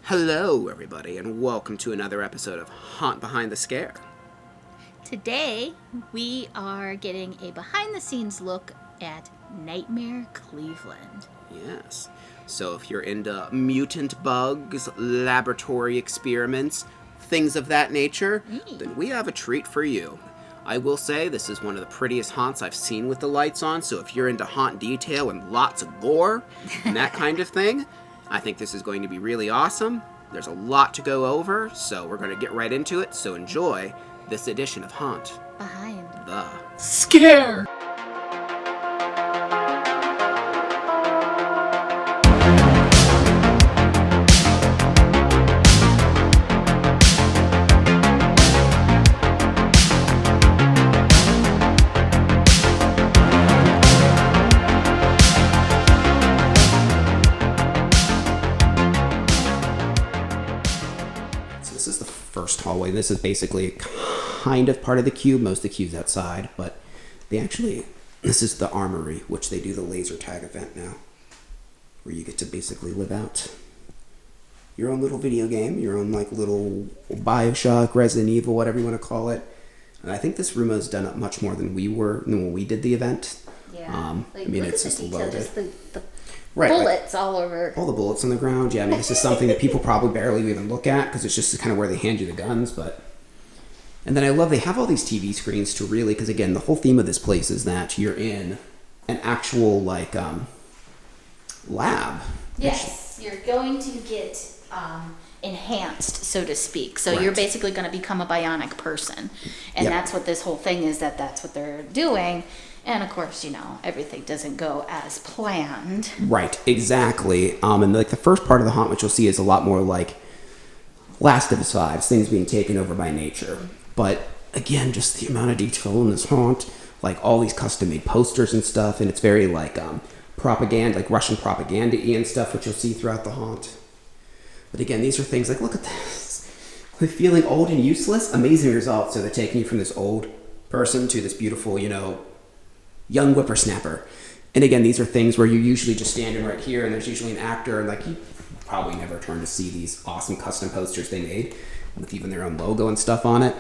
Hello, everybody, and welcome to another episode of Haunt Behind the Scare. Today, we are getting a behind-the-scenes look at Nightmare Cleveland. Yes. So if you're into mutant bugs, laboratory experiments, things of that nature, then we have a treat for you. I will say this is one of the prettiest haunts I've seen with the lights on, so if you're into haunt detail and lots of gore and that kind of thing, I think this is going to be really awesome. There's a lot to go over, so we're going to get right into it, so enjoy this edition of Haunt Behind the Scare! first hallway. This is basically kind of part of the cube. Most of the cube's outside, but this is the armory, which they do the laser tag event now, where you get to basically live out your own little video game, your own like little Biotech, Resident Evil, whatever you want to call it. And I think this room has done up much more than when we did the event. Yeah. It's just loaded. Just the right, bullets all over. All the bullets on the ground. Yeah, I mean, this is something that people probably barely even look at because it's just kind of where they hand you the guns. And then I love they have all these TV screens to really, because again, the whole theme of this place is that you're in an actual lab. Yes, you're going to get enhanced, so to speak. So Right. you're basically going to become a bionic person, and Yep. That's what this whole thing is. That's what they're doing. And of course, everything doesn't go as planned. Right, exactly. And the first part of the haunt, which you'll see, is a lot more like Last of Us vibes, things being taken over by nature. But again, just the amount of detail in this haunt, like all these custom-made posters and stuff, and it's very propaganda, like Russian propaganda-y and stuff, which you'll see throughout the haunt. But again, these are things like, look at this. Like feeling old and useless, amazing results. So they're taking you from this old person to this beautiful, young whippersnapper. And again, these are things where you're usually just standing right here and there's usually an actor, and you probably never turn to see these awesome custom posters they made with even their own logo and stuff on it.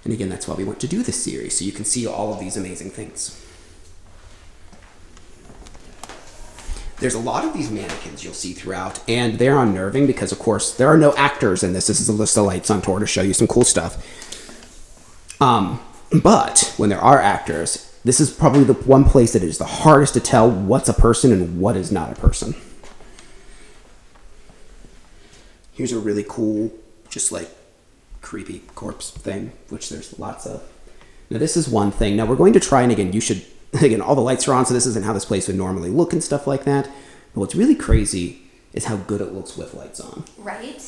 And again, that's why we want to do this series, so you can see all of these amazing things. There's a lot of these mannequins you'll see throughout, and they're unnerving because, of course, there are no actors in this. This is a list of lights on tour to show you some cool stuff. But when there are actors, this is probably the one place that is the hardest to tell what's a person and what is not a person. Here's a really cool, just creepy corpse thing, which there's lots of. Now this is one thing. Now we're going to try, and again, all the lights are on, so this isn't how this place would normally look and stuff like that. But what's really crazy is how good it looks with lights on. Right.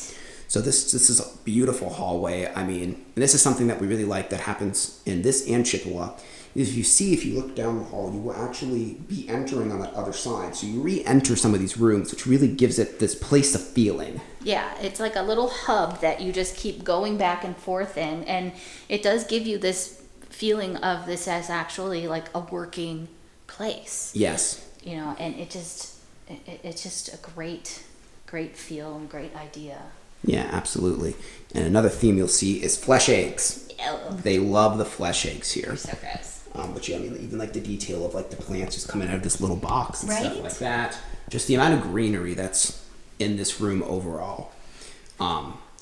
So this is a beautiful hallway. I mean, and this is something that we really like that happens in this and Chippewa. If you look down the hall, you will actually be entering on that other side. So you re-enter some of these rooms, which really gives it this place of feeling. Yeah, it's like a little hub that you just keep going back and forth in, and it does give you this feeling of this as actually like a working place. Yes. And it's just a great feel and great idea. Yeah, absolutely. And another theme you'll see is flesh eggs. Ew. They love the flesh eggs here. So gross. But yeah, I mean, even the detail of the plants just coming out of this little box and Right? stuff like that. Just the amount of greenery that's in this room overall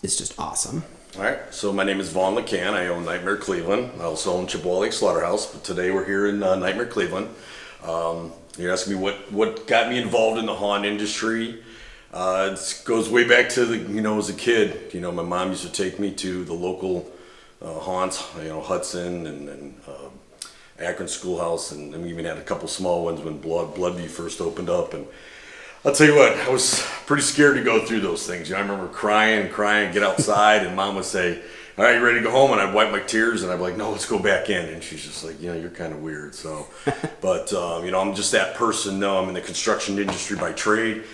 is just awesome. All right, so my name is Vaughn McCann. I own Nightmare Cleveland. I also own Chippewa Lake Slaughterhouse, but today we're here in Nightmare Cleveland. You're asking me what got me involved in the haunt industry. It goes way back to as a kid. My mom used to take me to the local haunts, Hudson and Akron Schoolhouse, and we even had a couple small ones when Bloodview first opened up. And I'll tell you what, I was pretty scared to go through those things. I remember crying, get outside, and Mom would say, "All right, you ready to go home?" And I'd wipe my tears, and I'd be like, "No, let's go back in." And she's just like, "You're kind of weird." So, but I'm just that person. No, I'm in the construction industry by trade.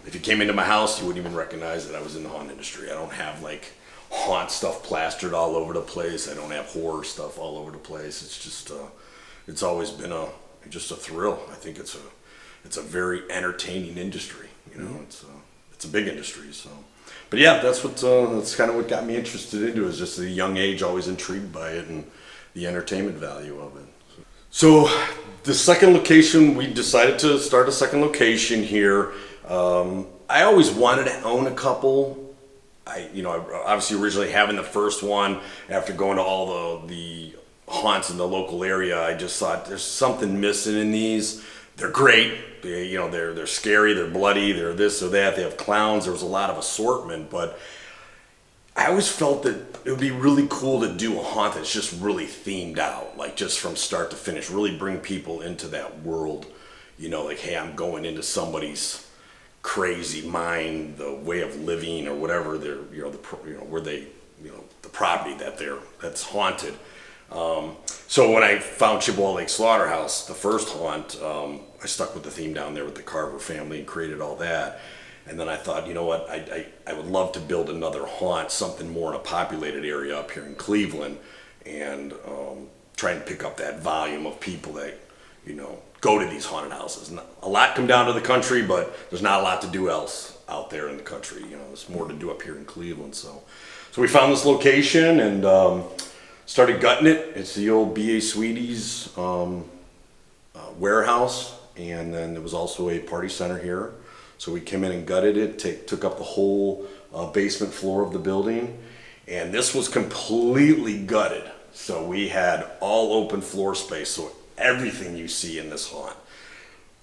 If you came into my house, you wouldn't even recognize that I was in the haunt industry. I don't have haunt stuff plastered all over the place. I don't have horror stuff all over the place. It's just, it's always been just a thrill. I think it's a very entertaining industry. it's a big industry. So, but yeah, that's kind of what got me interested into it, is just at a young age, always intrigued by it and the entertainment value of it. So the second location, we decided to start a second location here. I always wanted to own a couple. Obviously originally having the first one, after going to all the haunts in the local area, I just thought there's something missing in these. They're great. They're scary, they're bloody, they're this or that. They have clowns. There was a lot of assortment, but I always felt that it would be really cool to do a haunt that's just really themed out, like just from start to finish, really bring people into that world. Like, hey, I'm going into somebody's crazy mind, the way of living or whatever they're, where they, the property that's haunted. So when I found Chippewa Lake Slaughterhouse, the first haunt, I stuck with the theme down there with the Carver family and created all that. And then I thought, you know what, I would love to build another haunt, something more in a populated area up here in Cleveland, and try and pick up that volume of people that, go to these haunted houses. A lot come down to the country, but there's not a lot to do else out there in the country. There's more to do up here in Cleveland. So we found this location and started gutting it. It's the old B.A. Sweeties warehouse, and then there was also a party center here. So we came in and gutted it, took up the whole basement floor of the building, and this was completely gutted. So we had all open floor space. So everything you see in this haunt,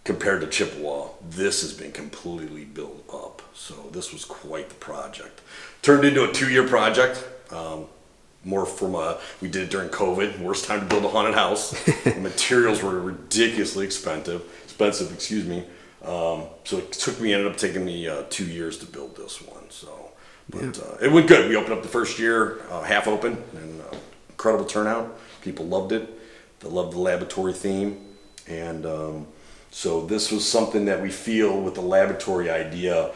compared to Chippewa, this has been completely built up. So this was quite the project. Turned into a 2-year project. More from we did it during COVID, worst time to build a haunted house. The materials were ridiculously expensive, excuse me. So ended up taking me 2 years to build this one. So, but it went good. We opened up the first year, half open, and incredible turnout. People loved it. They loved the laboratory theme. And so this was something that we feel with the laboratory idea,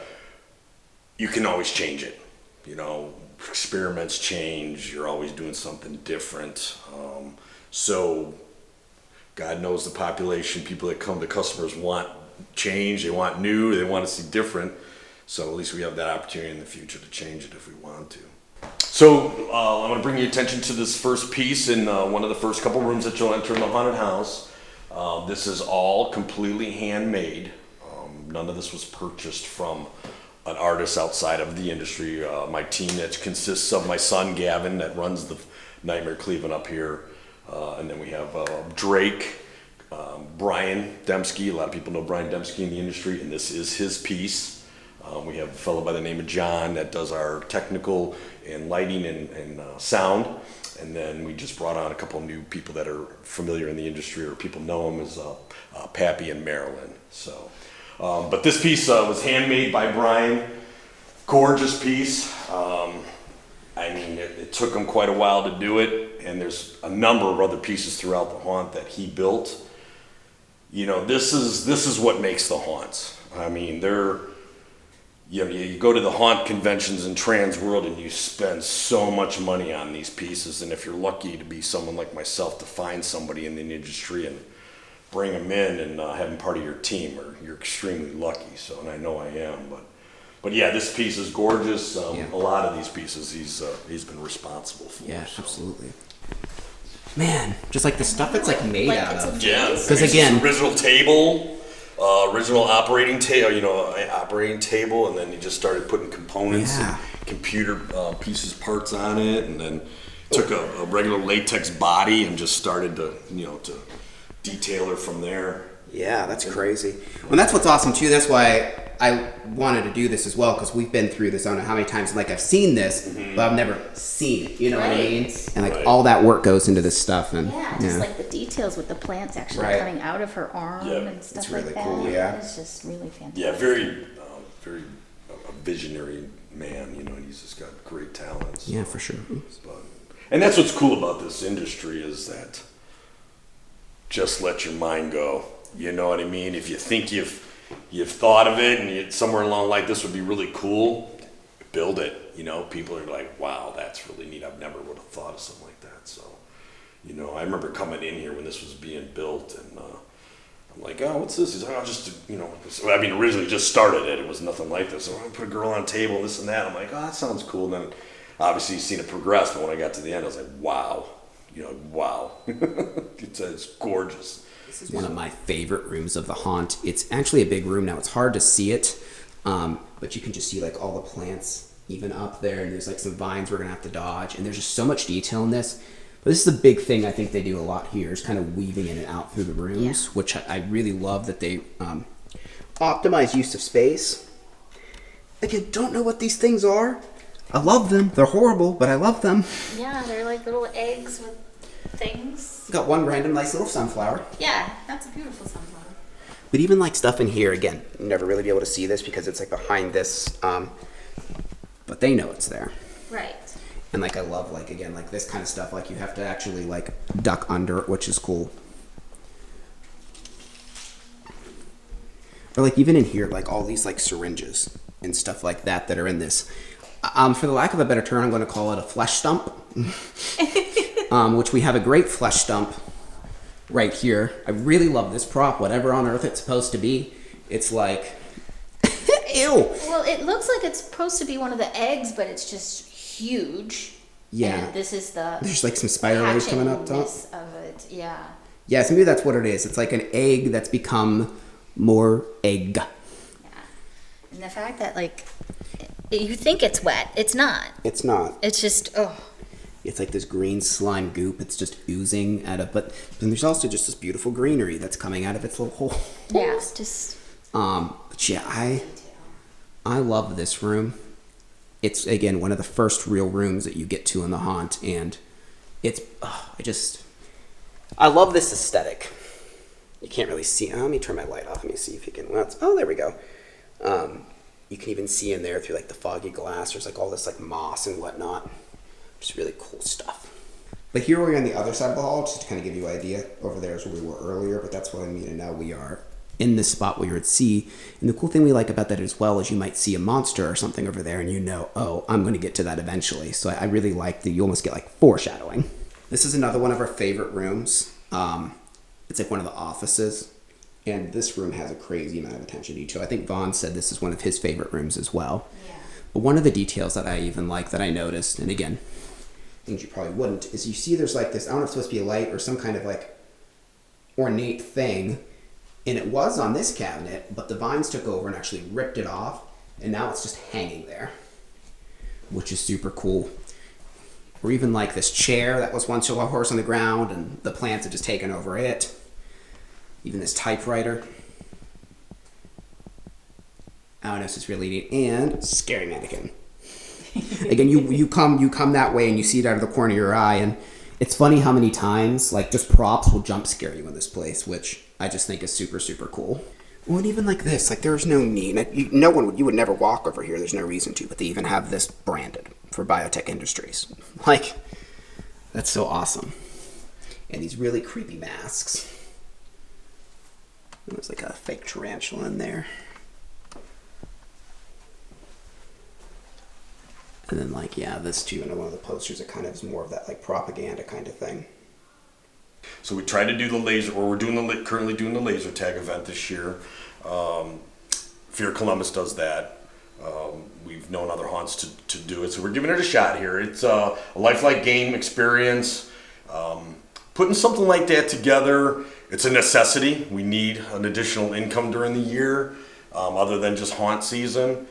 you can always change it. Experiments change. You're always doing something different. So God knows the population, people that come, the customers want change, they want new, they want to see different. So at least we have that opportunity in the future to change it if we want to. So I'm going to bring your attention to this first piece in one of the first couple rooms that you'll enter in the haunted house. This is all completely handmade. None of this was purchased from an artist outside of the industry. My team that consists of my son Gavin that runs the Nightmare Cleveland up here, and then we have Drake, Brian Dembski. A lot of people know Brian Dembski in the industry, and this is his piece. We have a fellow by the name of John that does our technical and lighting and sound. And then we just brought on a couple of new people that are familiar in the industry, or people know them as Pappy and Marilyn. So, but this piece was handmade by Brian. Gorgeous piece. It took him quite a while to do it, and there's a number of other pieces throughout the haunt that he built. This is what makes the haunts. You go to the haunt conventions in Trans World and you spend so much money on these pieces, and if you're lucky to be someone like myself to find somebody in the industry and bring them in and have them part of your team, or you're extremely lucky. So, and I know I am, but yeah, this piece is gorgeous. A lot of these pieces he's been responsible for. Yeah, so. Absolutely. Man, just like the stuff it's like made out of. Yeah, because again, original table. Original operating table, and then he just started putting components and computer pieces, parts on it, and then took a regular latex body and just started to detail her from there. Yeah, that's crazy. Well, that's what's awesome too. That's why I wanted to do this as well, because we've been through this. I don't know how many times. Like I've seen this, but I've never seen it. You know what I mean? And like all that work goes into this stuff, and just like the details with the plants actually coming out of her arm and stuff it's really like that. Cool, It's just really fantastic. Yeah, very a visionary man. And he's just got great talents. Yeah, for sure. And that's what's cool about this industry, is that just let your mind go. You know what I mean? If you think you've thought of it and somewhere along like this would be really cool, build it. People are like, wow, that's really neat. I've never would have thought of something like that. So, I remember coming in here when this was being built, and I'm like, oh, what's this? He's like, oh, just, I mean, originally just started it. It was nothing like this. So I put a girl on a table, this and that. I'm like, oh, that sounds cool. And then obviously you've seen it progress, but when I got to the end, I was like, wow. Wow. It's gorgeous. This is one of my favorite rooms of the haunt. It's actually a big room now. It's hard to see it, but you can just see like all the plants even up there, and there's like some vines we're gonna have to dodge, and there's just so much detail in this. But this is the big thing I think they do a lot here, is kind of weaving in and out through the rooms, which I really love that they optimize use of space. Again, don't know what these things are. I love them. They're horrible, but I love them. Yeah, they're like little eggs with things. Got one random nice little sunflower. Yeah, that's a beautiful sunflower. But even like stuff in here, again, you'll never really be able to see this because it's like behind this, but they know it's there. Right. And like I love like, again, like this kind of stuff, like you have to actually like duck under it, which is cool. Or like even in here, like all these like syringes and stuff like that that are in this. For the lack of a better term, I'm going to call it a flesh stump. Which we have a great flesh stump right here. I really love this prop, whatever on earth it's supposed to be. It's like, ew. Well, it looks like it's supposed to be one of the eggs, but it's just huge. Yeah. And this is the There's like some spider legs coming up top. of it. Yeah. Yeah, so maybe that's what it is. It's like an egg that's become more egg. Yeah. And the fact that like you think it's wet, it's not. It's not. It's just It's like this green slime goop. It's just oozing out of, but then there's also just this beautiful greenery that's coming out of its little hole. Yeah, it's just. But yeah, I love this room. It's again one of the first real rooms that you get to in the haunt, and it's I love this aesthetic. You can't really see. Let me turn my light off. Let me see if you can. Oh, there we go. You can even see in there through like the foggy glass. There's like all this like moss and whatnot. Just really cool stuff. But here we're on the other side of the hall, just to kind of give you an idea. Over there is where we were earlier, but that's what I mean. And now we are in this spot where you're at sea. And the cool thing we like about that as well is you might see a monster or something over there, and you know, oh, I'm going to get to that eventually. So I really like that you almost get like foreshadowing. This is another one of our favorite rooms. It's like one of the offices. And this room has a crazy amount of attention to detail. I think Vaughn said this is one of his favorite rooms as well. Yeah. But one of the details that I even like that I noticed, and again, things you probably wouldn't, is you see there's like this, I don't know if it's supposed to be a light or some kind of like ornate thing, and it was on this cabinet, but the vines took over and actually ripped it off, and now it's just hanging there, which is super cool. Or even like this chair that was once a horse on the ground, and the plants have just taken over it. Even this typewriter. I don't know, it's just really neat. And scary mannequin. Again, you come that way and you see it out of the corner of your eye, and it's funny how many times like just props will jump scare you in this place, which I just think is super, super cool. Well, and even like this, like there's no need. You would never walk over here. There's no reason to, but they even have this branded for Biotech Industries. Like, that's so awesome. And these really creepy masks. There's like a fake tarantula in there. And then like, yeah, this too, and one of the posters, it kind of is more of that like propaganda kind of thing. So we tried to do the laser, or we're currently doing the laser tag event this year. Fear Columbus does that. We've known other haunts to do it, so we're giving it a shot here. It's a lifelike game experience. Putting something like that together, it's a necessity. We need an additional income during the year, other than just haunt season.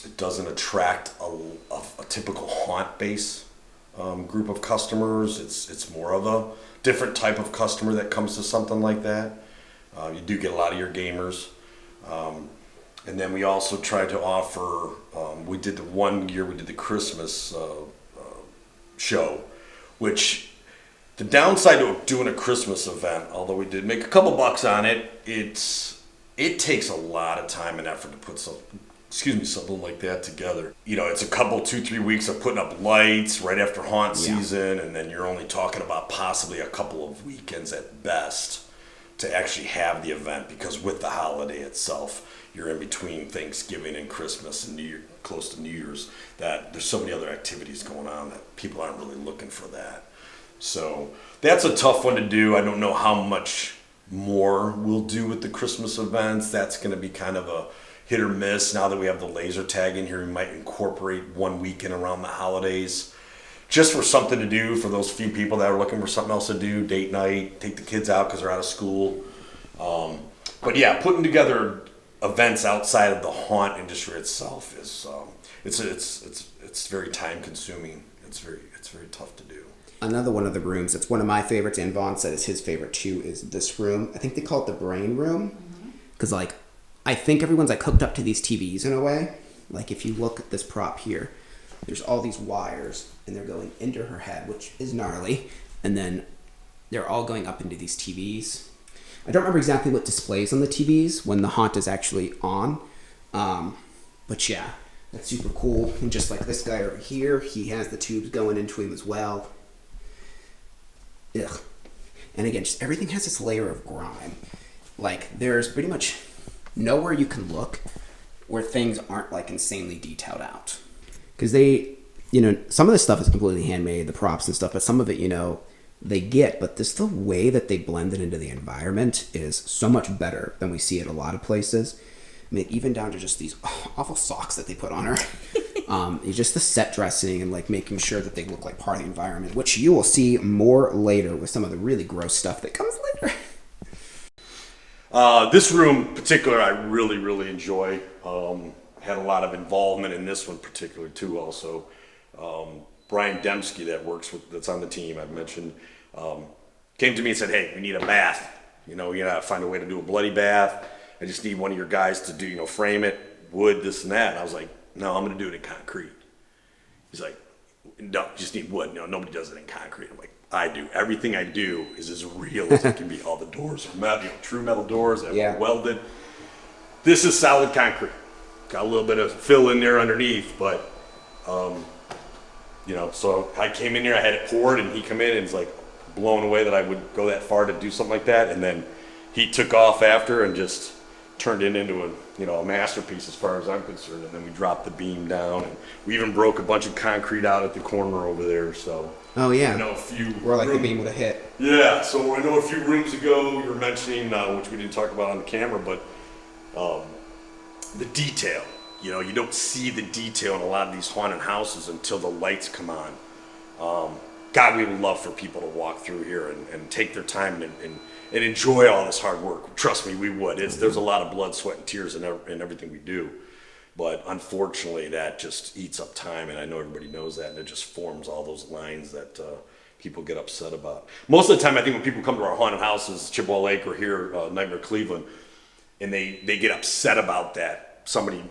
It doesn't attract a typical haunt base group of customers. It's more of a different type of customer that comes to something like that. You do get a lot of your gamers. And then we also try to offer, we did the Christmas show, which the downside to doing a Christmas event, although we did make a couple bucks on it, it takes a lot of time and effort to put something like that together. You know, it's a couple, 2-3 weeks of putting up lights right after haunt season, and then you're only talking about possibly a couple of weekends at best to actually have the event, because with the holiday itself, you're in between Thanksgiving and Christmas and New Year, close to New Year's, that there's so many other activities going on that people aren't really looking for that. So that's a tough one to do. I don't know how much more we'll do with the Christmas events. That's going to be kind of a hit or miss. Now that we have the laser tag in here, we might incorporate one weekend around the holidays just for something to do for those few people that are looking for something else to do, date night, take the kids out because they're out of school. But yeah, putting together events outside of the haunt industry itself is it's very time consuming. It's very tough to do. Another one of the rooms, it's one of my favorites, and Vaughn said it's his favorite too, is this room. I think they call it the brain room. Because, like, I think everyone's, like, hooked up to these TVs in a way. Like, if you look at this prop here, there's all these wires, and they're going into her head, which is gnarly. And then they're all going up into these TVs. I don't remember exactly what displays on the TVs when the haunt is actually on. But, yeah, that's super cool. And just like this guy over here, he has the tubes going into him as well. Ugh. And again, just everything has this layer of grime. Like, there's pretty much nowhere you can look where things aren't, like, insanely detailed out. Because they, some of this stuff is completely handmade, the props and stuff, but some of it, they get, but just the way that they blend it into the environment is so much better than we see at a lot of places. I mean, even down to just these awful socks that they put on her. Just the set dressing and like making sure that they look like part of the environment, which you will see more later with some of the really gross stuff that comes later. This room in particular, I really, really enjoy. Had a lot of involvement in this one particular too. Also, Brian Dembski that's on the team I've mentioned, came to me and said, "Hey, we need a bath. We gotta find a way to do a bloody bath. I just need one of your guys to do, frame it, wood, this and that." And I was like, "No, I'm gonna do it in concrete." He's like, "No, you just need wood. No, nobody does it in concrete." I'm like, "I do. Everything I do is as real as it can be. All the doors are metal, true metal doors that are welded. This is solid concrete. Got a little bit of fill in there underneath, but so I came in here, I had it poured, and he come in and was like blown away that I would go that far to do something like that. And then he took off after and just turned it into a masterpiece as far as I'm concerned. And then we dropped the beam down, and we even broke a bunch of concrete out at the corner over there. So oh yeah, I know a few where like the beam would have hit. Yeah, so I know a few rooms ago you were mentioning, which we didn't talk about on the camera, but the detail. You don't see the detail in a lot of these haunted houses until the lights come on. God, we would love for people to walk through here and take their time and enjoy all this hard work. Trust me, we would. There's a lot of blood, sweat, and tears in everything we do. But unfortunately, that just eats up time, and I know everybody knows that, and it just forms all those lines that people get upset about. Most of the time, I think when people come to our haunted houses, Chippewa Lake or here, Nightmare Cleveland, and they get upset about that, somebody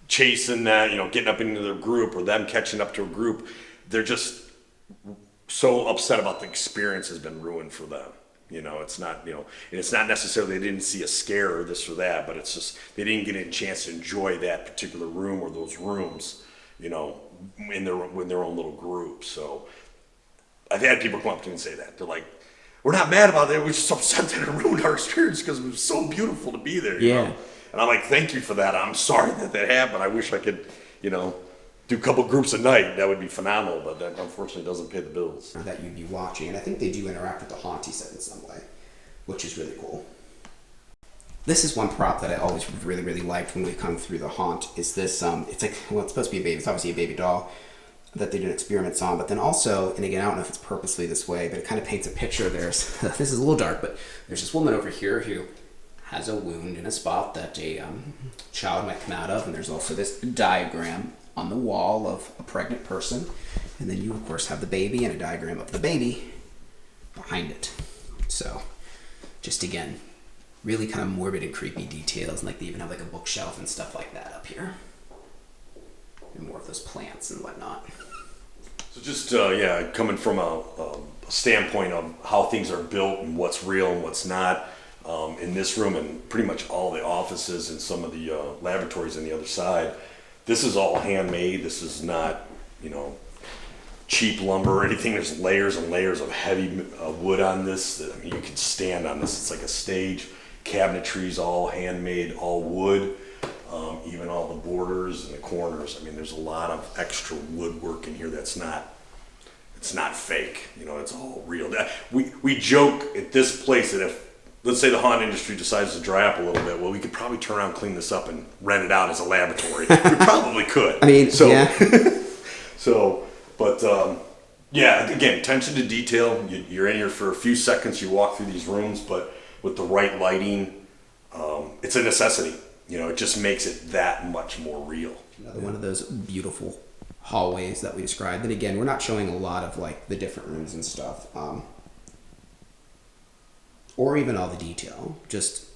chasing that, getting up into their group or them catching up to a group, they're just so upset about the experience has been ruined for them. It's not, and it's not necessarily they didn't see a scare or this or that, but it's just they didn't get a chance to enjoy that particular room or those rooms, in their own little group. So I've had people come up to me and say that. They're like, "We're not mad about it. We're just upset that it ruined our experience because it was so beautiful to be there." You know? And I'm like, "Thank you for that. I'm sorry that happened. I wish I could, do a couple groups a night. That would be phenomenal, but that unfortunately doesn't pay the bills." That you'd be watching, and I think they do interact with the haunt, he said, in some way, which is really cool. This is one prop that I always really, really liked when we come through the haunt, is this, it's supposed to be a baby, it's obviously a baby doll that they did experiments on, but then also, and again, I don't know if it's purposely this way, but it kind of paints a picture. This is a little dark, but there's this woman over here who has a wound in a spot that a child might come out of, and there's also this diagram on the wall of a pregnant person, and then you of course have the baby and a diagram of the baby behind it. So just again, really kind of morbid and creepy details, and like they even have like a bookshelf and stuff like that up here, and more of those plants and whatnot. So just coming from a standpoint of how things are built and what's real and what's not, in this room and pretty much all the offices and some of the laboratories on the other side, this is all handmade. This is not, cheap lumber or anything. There's layers and layers of heavy wood on this. You can stand on this. It's like a stage. Cabinetry's all handmade, all wood. Even all the borders and the corners. There's a lot of extra woodwork in here that's not, it's not fake. It's all real. We joke at this place that if let's say the haunt industry decides to dry up a little bit. Well, we could probably turn around, clean this up, and rent it out as a laboratory. We probably could. I mean, so, yeah. Yeah, again, attention to detail. You're in here for a few seconds. You walk through these rooms, but with the right lighting, it's a necessity. It just makes it that much more real. Another one of those beautiful hallways that we described. And again, we're not showing a lot of like the different rooms and stuff, or even all the detail. Just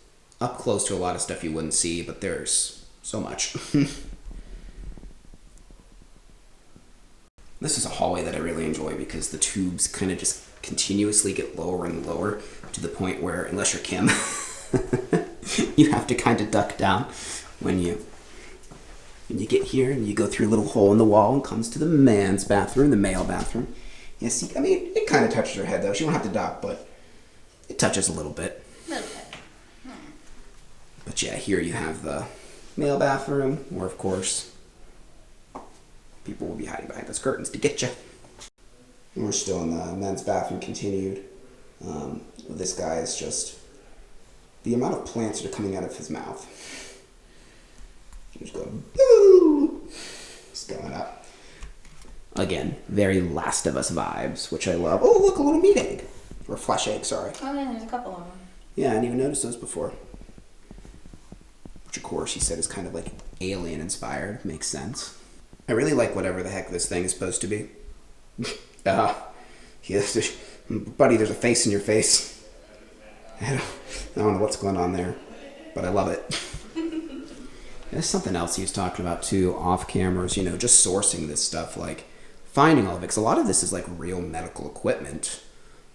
up close to a lot of stuff you wouldn't see, but there's so much. This is a hallway that I really enjoy because the tubes kind of just continuously get lower and lower to the point where, unless you're Kim, you have to kind of duck down when you get here and you go through a little hole in the wall and comes to the man's bathroom, the male bathroom. Yeah, see, I mean, it kind of touches her head though. She won't have to duck, but it touches a little bit. But yeah, here you have the male bathroom, where of course people will be hiding behind those curtains to get you. And we're still in the men's bathroom continued. This guy is just, the amount of plants that are coming out of his mouth. He's going, boo! It's going up. Again, very Last of Us vibes, which I love. Oh, look, a little meat egg. Or flesh egg, sorry. Oh yeah, there's a couple of them. Yeah, I didn't even notice those before. Which, of course, he said is kind of like alien inspired. Makes sense. I really like whatever the heck this thing is supposed to be. Yes, buddy, there's a face in your face. I don't know what's going on there, but I love it. There's something else he was talking about too, off cameras, just sourcing this stuff, like finding all of it. Because a lot of this is like real medical equipment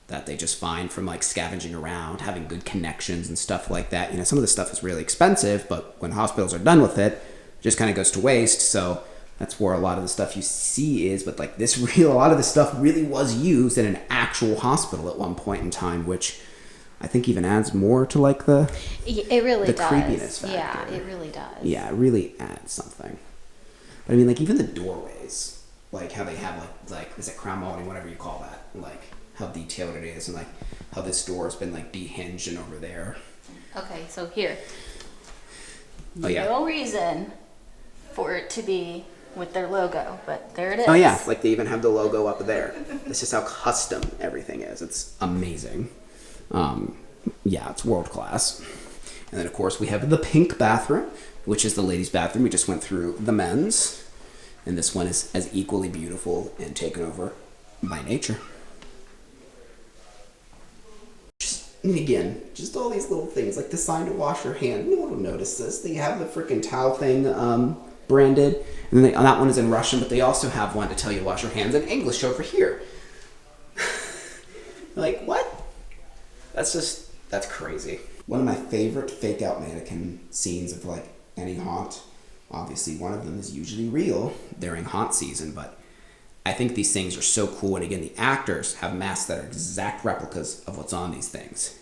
that they just find from like scavenging around, having good connections and stuff like that. Some of this stuff is really expensive, but when hospitals are done with it, it just kind of goes to waste. So that's where a lot of the stuff you see is, but like a lot of this stuff really was used in an actual hospital at one point in time, which I think even adds more to like the creepiness factor. Yeah, it really does. Yeah, it really adds something. But I mean, like even the doorways, like how they have like is it crown molding, whatever you call that, like how detailed it is, and like how this door has been like dehinged and over there. Okay, so here. Oh yeah. No reason for it to be with their logo, but there it is. Oh yeah, like they even have the logo up there. This is how custom everything is. It's amazing. Yeah, it's world class. And then of course we have the pink bathroom, which is the ladies' bathroom. We just went through the men's, and this one is as equally beautiful and taken over by nature. And again, just all these little things, like the sign to wash your hand. No one will notice this. They have the freaking towel thing branded, and then that one is in Russian, but they also have one to tell you to wash your hands in English over here. Like, what? That's crazy. One of my favorite fake out mannequin scenes of like any haunt, obviously one of them is usually real during haunt season, but I think these things are so cool. And again, the actors have masks that are exact replicas of what's on these things,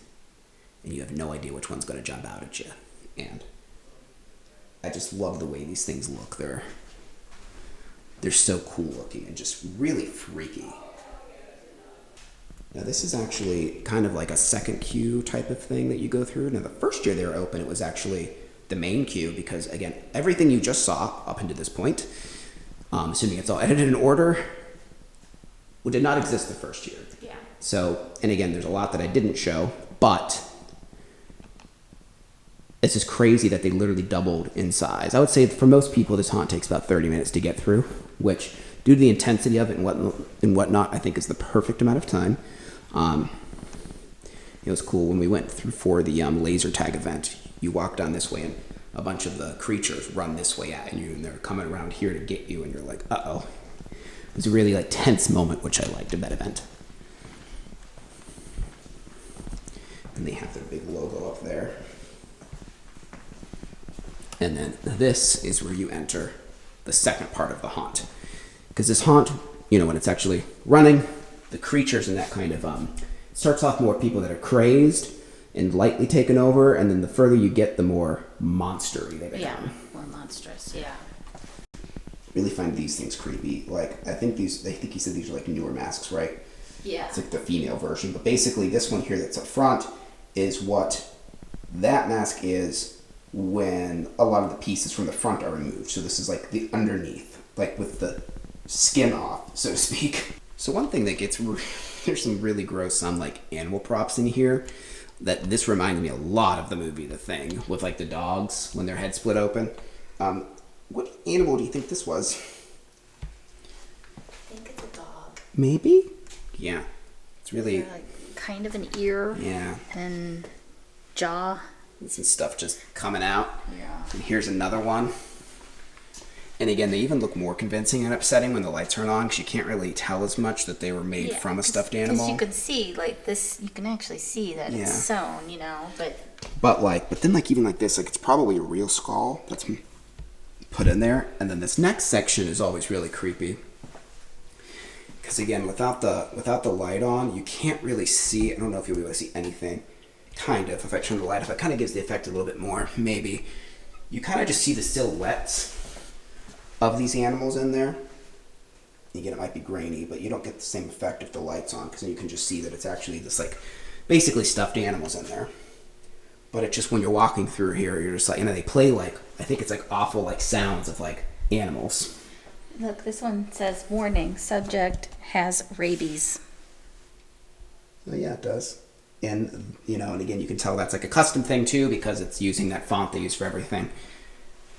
and you have no idea which one's going to jump out at you. And I just love the way these things look. They're so cool looking and just really freaky. Now this is actually kind of like a second queue type of thing that you go through. Now the first year they were open, it was actually the main queue, because again, everything you just saw up until this point, assuming it's all edited in order, did not exist the first year. Yeah. So, and again, there's a lot that I didn't show, but it's just crazy that they literally doubled in size. I would say for most people, this haunt takes about 30 minutes to get through, which due to the intensity of it and whatnot, I think is the perfect amount of time. It was cool when we went through for the laser tag event. You walk down this way and a bunch of the creatures run this way at you, and they're coming around here to get you, and you're like, uh-oh. It was a really like tense moment, which I liked of that event. And they have their big logo up there. And then this is where you enter the second part of the haunt. Because this haunt, when it's actually running, the creatures and that kind of, starts off more people that are crazed and lightly taken over, and then the further you get, the more monstery they become. Yeah, more monstrous, yeah. Really find these things creepy. Like, I think he said these are like newer masks, right? Yeah. It's like the female version. But basically this one here that's up front is what that mask is when a lot of the pieces from the front are removed. So this is like the underneath, like with the skin off, so to speak. So one thing that gets, there's some really gross, like animal props in here that this reminded me a lot of the movie The Thing, with like the dogs when their heads split open. What animal do you think this was? I think it's a dog. Maybe? Yeah. It's really... Yeah, like kind of an ear. Yeah. And jaw. And some stuff just coming out. Yeah. And here's another one. And again, they even look more convincing and upsetting when the lights turn on, because you can't really tell as much that they were made from a stuffed animal. Because you could see, like, this, you can actually see that it's sewn, you know, but then, like, even like this, like, it's probably a real skull that's put in there. And then this next section is always really creepy. Because again, without the light on, you can't really see. I don't know if you'll be able to see anything. Kind of. If I turn the light off, it kind of gives the effect a little bit more. Maybe. You kind of just see the silhouettes of these animals in there. Again, it might be grainy, but you don't get the same effect if the light's on, because then you can just see that it's actually this, like, basically stuffed animals in there. But it's just when you're walking through here, you're just like, you know, they play like, I think it's like awful like sounds of like animals. look, this one says warning, subject has rabies. Oh yeah, it does. And, you know, and again, you can tell that's like a custom thing too, because it's using that font they use for everything.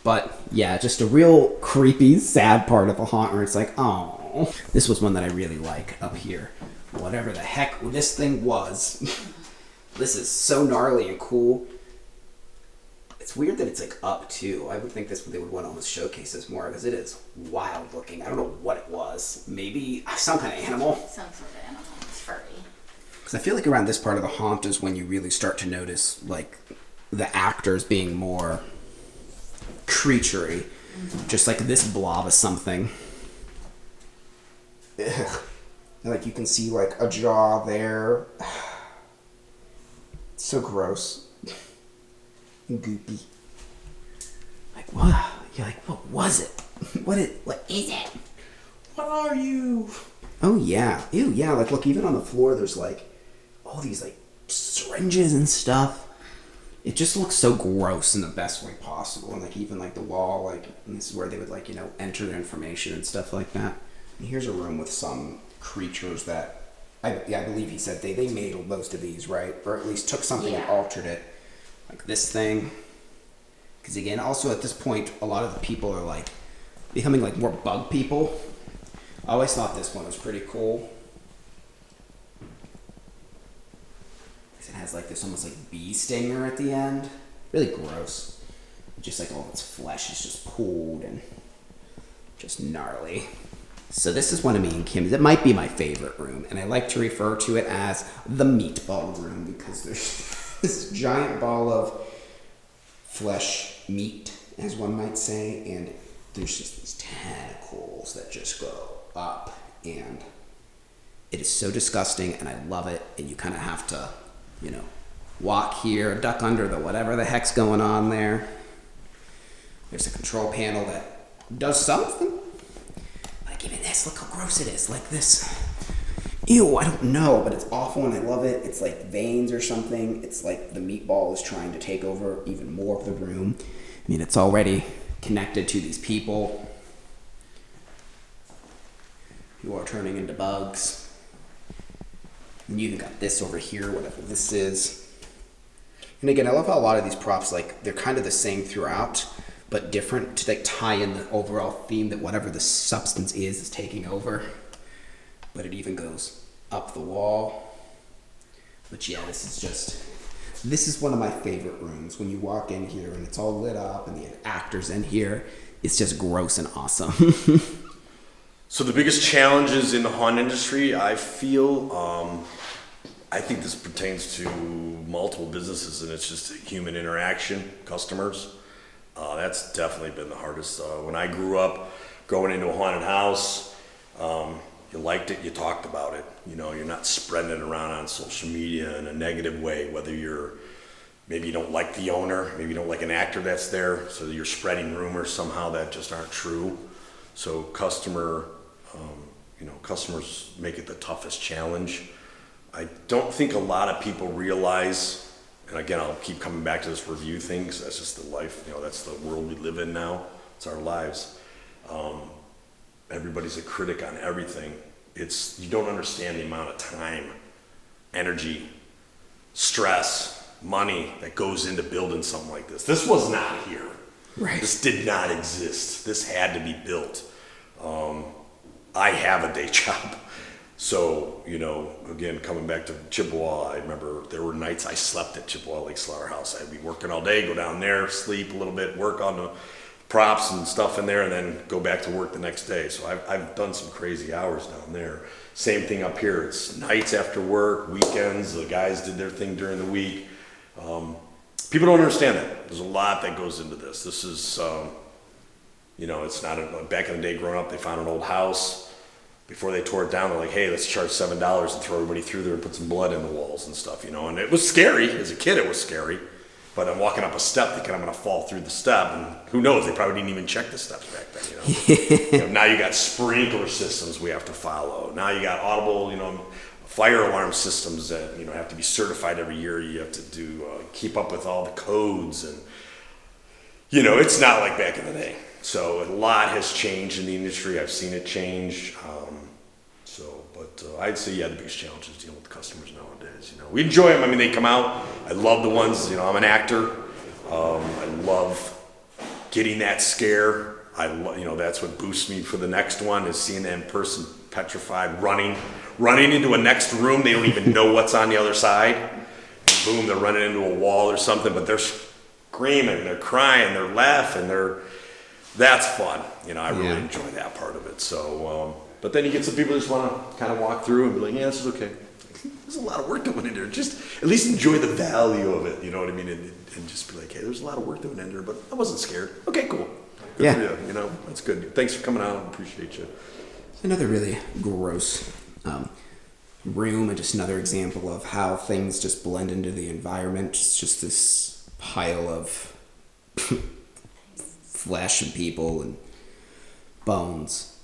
But yeah, just a real creepy, sad part of a haunt where it's like, oh, this was one that I really like up here. Whatever the heck this thing was. This is so gnarly and cool. It's weird that it's like up too. I would think they would want to almost showcase this more, because it is wild looking. I don't know what it was. Maybe some kind of animal. Some sort of animal. It's furry. Because I feel like around this part of the haunt is when you really start to notice like the actors being more creaturey. Mm-hmm. Just like this blob of something. Ugh. And like you can see like a jaw there. It's so gross. And goopy. Like what? You're like, what was it? What is it? What are you? Oh yeah. Ew, yeah, like look, even on the floor there's like all these like syringes and stuff. It just looks so gross in the best way possible. And like even like the wall, like, and this is where they would like, you know, enter their information and stuff like that. And here's a room with some creatures that I believe he said they made most of these, right? Or at least took something and altered it. Like this thing. Because again, also at this point, a lot of the people are like becoming like more bug people. I always thought this one was pretty cool. It has like this almost like bee stinger at the end. Really gross. Just like all its flesh is just pulled and just gnarly. So this is one of me and Kim's. It might be my favorite room, and I like to refer to it as the meatball room, because there's this giant ball of flesh meat, as one might say, and there's just these tentacles that just go up, and it is so disgusting, and I love it, and you kind of have to, you know, walk here, duck under the whatever the heck's going on there. There's a control panel that does something. Like even this, look how gross it is. Like this. Ew, I don't know, but it's awful and I love it. It's like veins or something. It's like the meatball is trying to take over even more of the room. I mean, it's already connected to these people who are turning into bugs. And you even got this over here, whatever this is. And again, I love how a lot of these props, like, they're kind of the same throughout, but different to like tie in the overall theme that whatever the substance is taking over. But it even goes up the wall. But yeah, this is one of my favorite rooms. When you walk in here and it's all lit up and the actors in here, it's just gross and awesome. So the biggest challenges in the haunt industry, I feel, I think this pertains to multiple businesses, and it's just human interaction, customers. That's definitely been the hardest. When I grew up going into a haunted house, you liked it, you talked about it. You know, you're not spreading it around on social media in a negative way, whether maybe you don't like the owner, maybe you don't like an actor that's there, so you're spreading rumors somehow that just aren't true. So customers make it the toughest challenge. I don't think a lot of people realize and again, I'll keep coming back to this review thing, 'cause that's just the life, you know, that's the world we live in now. It's our lives. Everybody's a critic on everything. You don't understand the amount of time, energy, stress, money that goes into building something like this. This was not here. Right. This did not exist. This had to be built. I have a day job. So, you know, again, coming back to Chippewa, I remember there were nights I slept at Chippewa Lake Slaughterhouse. I'd be working all day, go down there, sleep a little bit, work on the props and stuff in there, and then go back to work the next day. So I've done some crazy hours down there. Same thing up here. It's nights after work, weekends. The guys did their thing during the week. People don't understand that. There's a lot that goes into this. This is, you know, it's not back in the day growing up, they found an old house. Before they tore it down, they're like, hey, let's charge $7 and throw everybody through there and put some blood in the walls and stuff, you know. And it was scary. As a kid, it was scary. But I'm walking up a step thinking I'm going to fall through the step. And who knows? They probably didn't even check the steps back then, you know. You know, now you got sprinkler systems we have to follow. Now you got audible, you know, fire alarm systems that, you know, have to be certified every year. You have to do, keep up with all the codes. And, you know, it's not like back in the day. So a lot has changed in the industry. I've seen it change. I'd say, yeah, the biggest challenge is dealing with customers nowadays. You know, we enjoy them. I mean, they come out. I love the ones. You know, I'm an actor. I love getting that scare. You know, that's what boosts me for the next one is seeing that person petrified, running into a next room. They don't even know what's on the other side. And boom, they're running into a wall or something. But they're screaming, they're crying, they're laughing, that's fun. You know, I really enjoy that part of it. So. But then you get some people who just want to kind of walk through and be like, yeah, this is okay. There's a lot of work that went in there. Just at least enjoy the value of it, you know what I mean? And just be like, hey, there's a lot of work that went in there, but I wasn't scared. Okay, cool. Good for you, you know, that's good. Thanks for coming out. I appreciate you. Another really gross room, and just another example of how things just blend into the environment. It's just this pile of flesh and people and bones.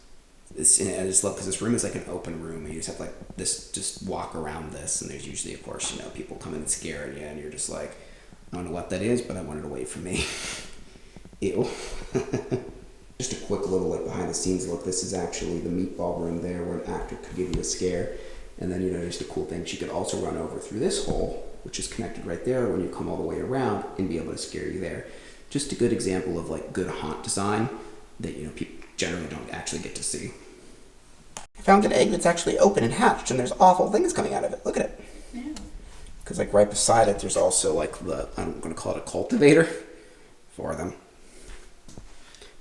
I just love because this room is like an open room, and you just have like this, just walk around this, and there's usually, of course, you know, people come in and scare you, and you're just like, I don't know what that is, but I want it away from me. Ew. Just a quick little like behind the scenes look. This is actually the meatball room there, where an actor could give you a scare, and then, you know, just a cool thing, she could also run over through this hole, which is connected right there when you come all the way around, and be able to scare you there. Just a good example of like good haunt design that, you know, people generally don't actually get to see. I found an egg that's actually open and hatched, and there's awful things coming out of it. Look at it. Yeah. Because like right beside it, there's also like I'm going to call it a cultivator for them.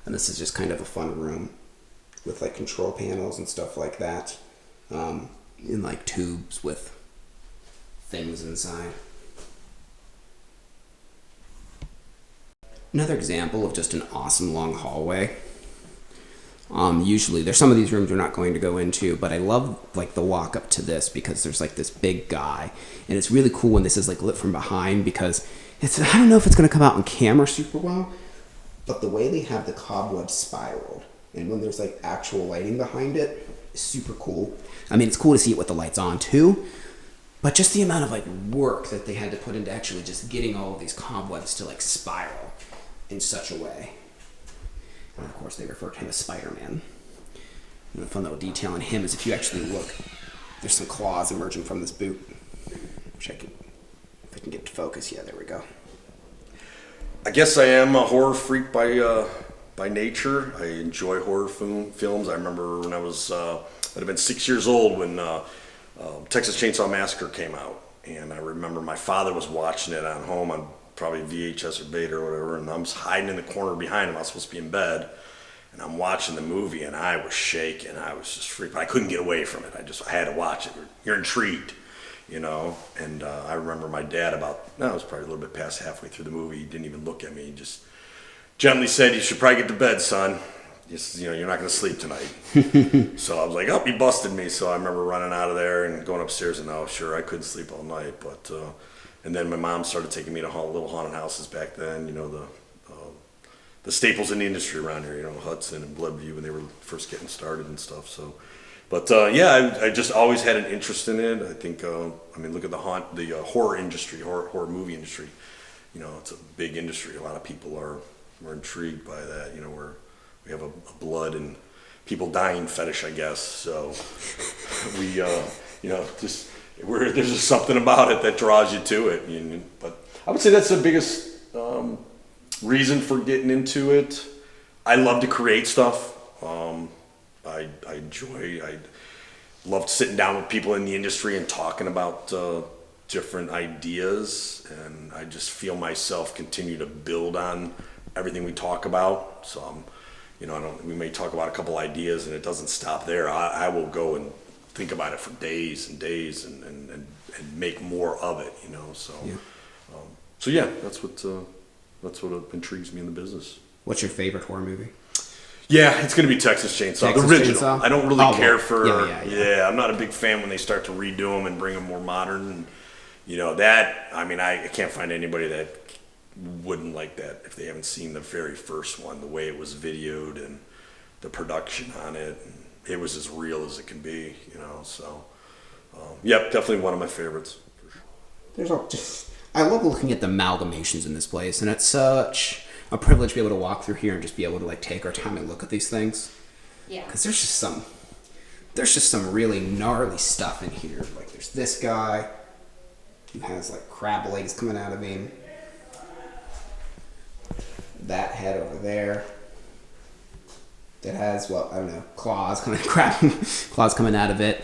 And this is just kind of a fun room with like control panels and stuff like that, in like tubes with things inside. Another example of just an awesome long hallway. Usually there's some of these rooms we're not going to go into, but I love like the walk up to this because there's like this big guy, and it's really cool when this is like lit from behind, because I don't know if it's going to come out on camera super well, but the way they have the cobweb spiraled, and when there's like actual lighting behind it, is super cool. I mean, it's cool to see it with the lights on too, but just the amount of like work that they had to put into actually just getting all of these cobwebs to like spiral in such a way. And of course, they refer to him as Spider-Man. And the fun little detail on him is if you actually look, there's some claws emerging from this boot. Which if I can get to focus, yeah, there we go. I guess I am a horror freak by nature. I enjoy horror films. I remember when I'd have been 6 years old when Texas Chainsaw Massacre came out. And I remember my father was watching it on home on probably VHS or Beta or whatever, and I'm hiding in the corner behind him. I was supposed to be in bed, and I'm watching the movie, and I was shaking. I was just freaked. I couldn't get away from it. I had to watch it. You're intrigued, you know. And I remember my dad it was probably a little bit past halfway through the movie. He didn't even look at me. He just gently said, "You should probably get to bed, son. You're not going to sleep tonight." So I was like, "Oh, he busted me." So I remember running out of there and going upstairs, and sure, I couldn't sleep all night, but. And then my mom started taking me to little haunted houses back then, you know, the staples in the industry around here, you know, Hudson and Bloodview when they were first getting started and stuff. So, But yeah, I just always had an interest in it. I think, I mean, look at the horror industry, horror movie industry. You know, it's a big industry. A lot of people are intrigued by that. You know, we have a blood and people dying fetish, I guess. So we, you know, there's just something about it that draws you to it. But I would say that's the biggest reason for getting into it. I love to create stuff. I loved sitting down with people in the industry and talking about different ideas, and I just feel myself continue to build on everything we talk about. So you know, we may talk about a couple ideas and it doesn't stop there. I will go and think about it for days and days and make more of it, you know. So yeah, so yeah, that's what intrigues me in the business. What's your favorite horror movie? Yeah, it's going to be Texas Chainsaw, the original. Chainsaw? I don't really care for. Yeah. I'm not a big fan when they start to redo them and bring them more modern. And, you know that. I mean, I can't find anybody that wouldn't like that if they haven't seen the very first one. The way it was videoed and the production on it, and it was as real as it can be. You know, so yep, definitely one of my favorites. For sure. I love looking at the amalgamations in this place, and it's such a privilege to be able to walk through here and just be able to like take our time and look at these things. Yeah. Because there's just some really gnarly stuff in here. Like there's this guy who has like crab legs coming out of him. That head over there that has, well, I don't know, claws coming out of it.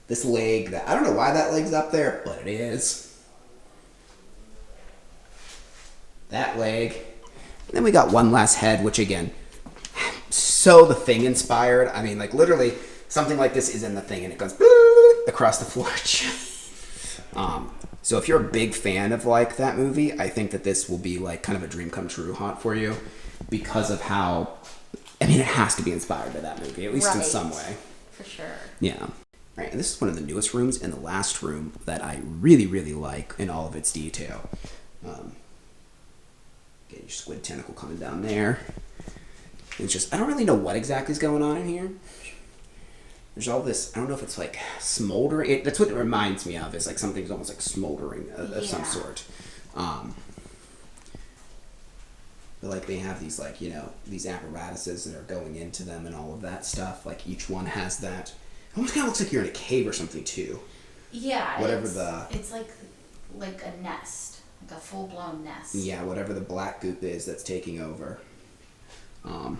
This leg that I don't know why that leg's up there, but it is. That leg. And then we got one last head, which again, so The Thing inspired. I mean, like literally something like this is in The Thing and it goes across the floor. So if you're a big fan of like that movie, I think that this will be like kind of a dream come true haunt for you because of how, I mean, it has to be inspired by that movie, at least in some way. For sure. Yeah. Right, and this is one of the newest rooms and the last room that I really, really like in all of its detail. Get your squid tentacle coming down there. It's just, I don't really know what exactly is going on in here. There's all this, I don't know if it's like smoldering. That's what it reminds me of, is like something's almost like smoldering of some sort. But like they have these like, you know, these apparatuses that are going into them and all of that stuff. Like each one has that. It almost kind of looks like you're in a cave or something too. Yeah. Whatever it's like a nest. Like a full-blown nest. Yeah, whatever the black goop is that's taking over. A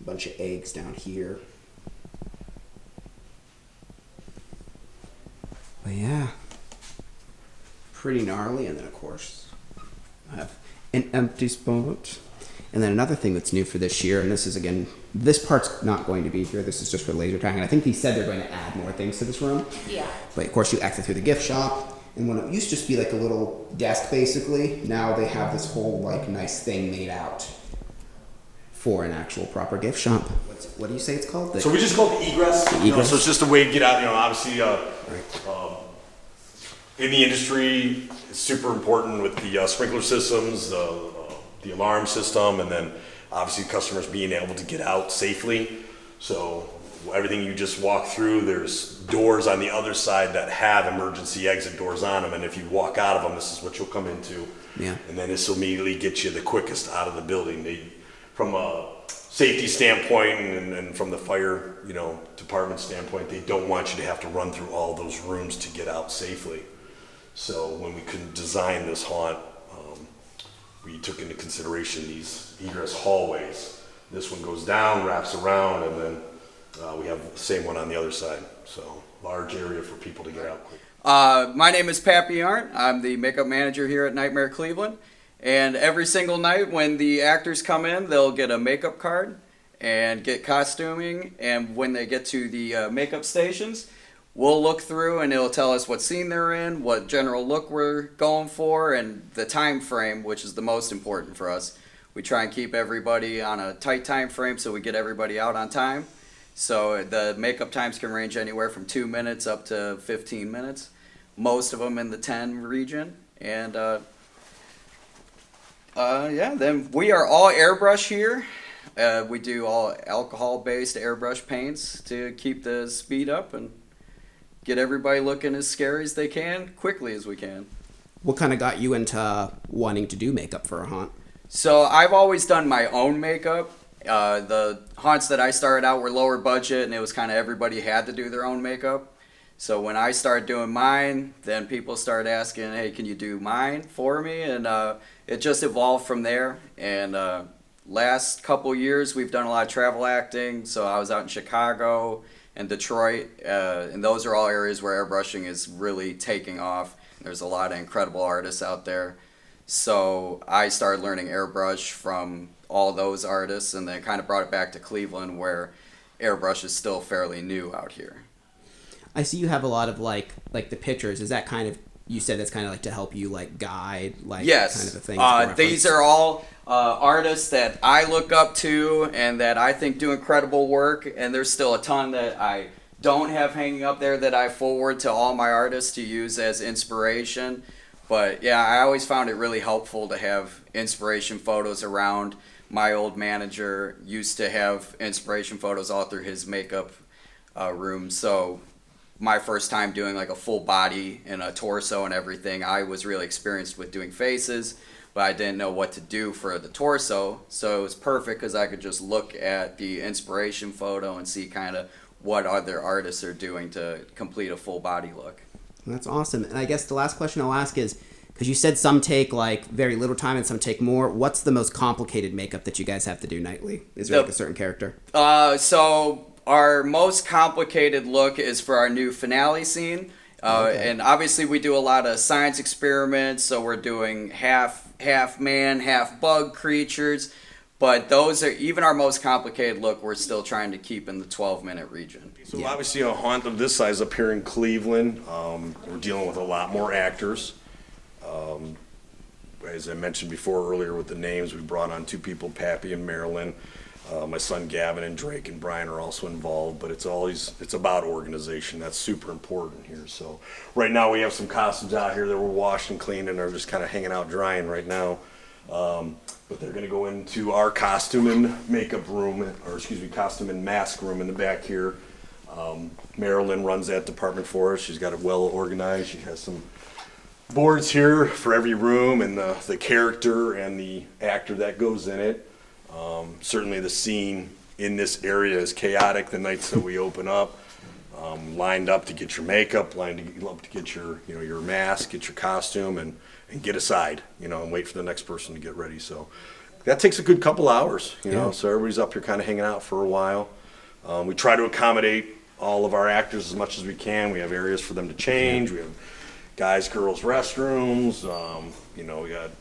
bunch of eggs down here. But yeah, pretty gnarly. And then of course, I have an empty spot. And then another thing that's new for this year, and this is again, this part's not going to be here. This is just for laser tag. And I think they said they're going to add more things to this room. Yeah. But of course, you exit through the gift shop. And when it used to just be like a little desk, basically, now they have this whole like nice thing made out for an actual proper gift shop. What do you say it's called? So we just call it the egress. The you know, egress? so it's just a way to get out. You know, obviously, in the industry, it's super important with the sprinkler systems, the alarm system, and then obviously customers being able to get out safely. So everything you just walk through, there's doors on the other side that have emergency exit doors on them, and if you walk out of them, this is what you'll come into. Yeah. And then this will immediately get you the quickest out of the building. From a safety standpoint and from the fire, you know, department standpoint, they don't want you to have to run through all those rooms to get out safely. So when we could design this haunt, we took into consideration these egress hallways. This one goes down, wraps around, and then we have the same one on the other side. So large area for people to get out quick. My name is Pappy Arndt. I'm the makeup manager here at Nightmare Cleveland. And every single night when the actors come in, they'll get a makeup card and get costuming. And when they get to the makeup stations, we'll look through and it'll tell us what scene they're in, what general look we're going for, and the time frame, which is the most important for us. We try and keep everybody on a tight time frame so we get everybody out on time. So the makeup times can range anywhere from 2 minutes up to 15 minutes. Most of them in the 10 region. And yeah, then we are all airbrush here. We do all alcohol-based airbrush paints to keep the speed up and get everybody looking as scary as they can, quickly as we can. What kind of got you into wanting to do makeup for a haunt? So I've always done my own makeup. The haunts that I started out were lower budget, and it was kind of everybody had to do their own makeup. So when I started doing mine, then people started asking, hey, can you do mine for me? And it just evolved from there. And last couple years, we've done a lot of travel acting. So I was out in Chicago and Detroit, and those are all areas where airbrushing is really taking off. There's a lot of incredible artists out there. So I started learning airbrush from all those artists, and then kind of brought it back to Cleveland, where airbrush is still fairly new out here. I see you have a lot of like the pictures. Is that kind of, you said that's kind of like to help you like guide, like yes. kind of a thing? These are all artists that I look up to and that I think do incredible work, and there's still a ton that I don't have hanging up there that I forward to all my artists to use as inspiration. But yeah, I always found it really helpful to have inspiration photos around. My old manager used to have inspiration photos all through his makeup room. So my first time doing like a full body and a torso and everything, I was really experienced with doing faces, but I didn't know what to do for the torso. So it was perfect because I could just look at the inspiration photo and see kind of what other artists are doing to complete a full body look. That's awesome. And I guess the last question I'll ask is, because you said some take like very little time and some take more, what's the most complicated makeup that you guys have to do nightly? Is there like a certain character? So our most complicated look is for our new finale scene. And obviously we do a lot of science experiments, so we're doing half man, half bug creatures. But those are, even our most complicated look, we're still trying to keep in the 12-minute region. So obviously a haunt of this size up here in Cleveland, we're dealing with a lot more actors. As I mentioned before earlier with the names, we brought on 2 people, Pappy and Marilyn. My son Gavin and Drake and Brian are also involved, but it's about organization. That's super important here. So right now we have some costumes out here that we're washing and cleaning and are just kind of hanging out drying right now. But they're going to go into our costume and makeup room, costume and mask room in the back here. Marilyn runs that department for us. She's got it well organized. She has some boards here for every room and the character and the actor that goes in it. Certainly the scene in this area is chaotic the nights that we open up. Lined up to get your makeup, lined up to get your mask, get your costume, and get aside, and wait for the next person to get ready. So that takes a good couple hours, so everybody's up here kind of hanging out for a while. We try to accommodate all of our actors as much as we can. We have areas for them to change. We have guys, girls restrooms. We got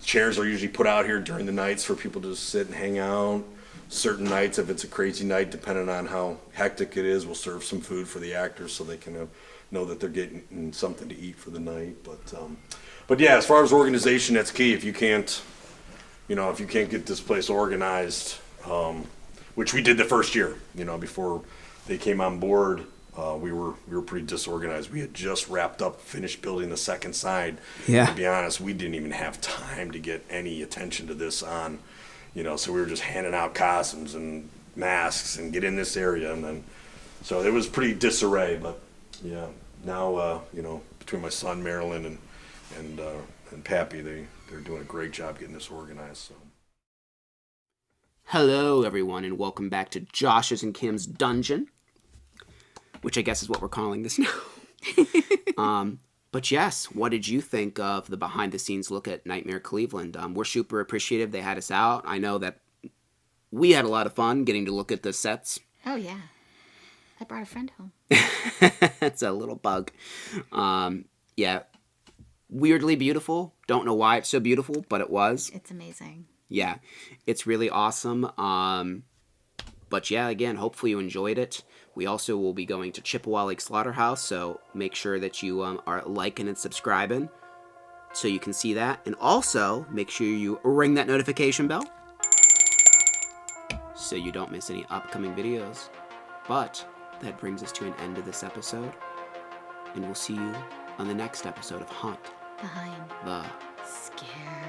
chairs are usually put out here during the nights for people to just sit and hang out. Certain nights, if it's a crazy night, depending on how hectic it is, we'll serve some food for the actors so they can know that they're getting something to eat for the night. But yeah, as far as organization, that's key. If you can't get this place organized, which we did the first year, before they came on board, we were pretty disorganized. We had just finished building the second side. Yeah. To be honest, we didn't even have time to get any attention to this on. So we were just handing out costumes and masks and get in this area, and then, so it was pretty disarray. But yeah, now between my son Marilyn and Pappy, they're doing a great job getting this organized. So. Hello, everyone, and welcome back to Josh's and Kim's Dungeon, which I guess is what we're calling this now. But yes, what did you think of the behind-the-scenes look at Nightmare Cleveland? We're super appreciative they had us out. I know that we had a lot of fun getting to look at the sets. Oh, yeah. I brought a friend home. That's a little bug. Yeah. Weirdly beautiful. Don't know why it's so beautiful, but it was. It's amazing. Yeah. It's really awesome. But yeah, again, hopefully you enjoyed it. We also will be going to Chippewa Lake Slaughterhouse, so make sure that you are liking and subscribing so you can see that. And also, make sure you ring that notification bell so you don't miss any upcoming videos. But that brings us to an end of this episode, and we'll see you on the next episode of Haunt Behind the Scare.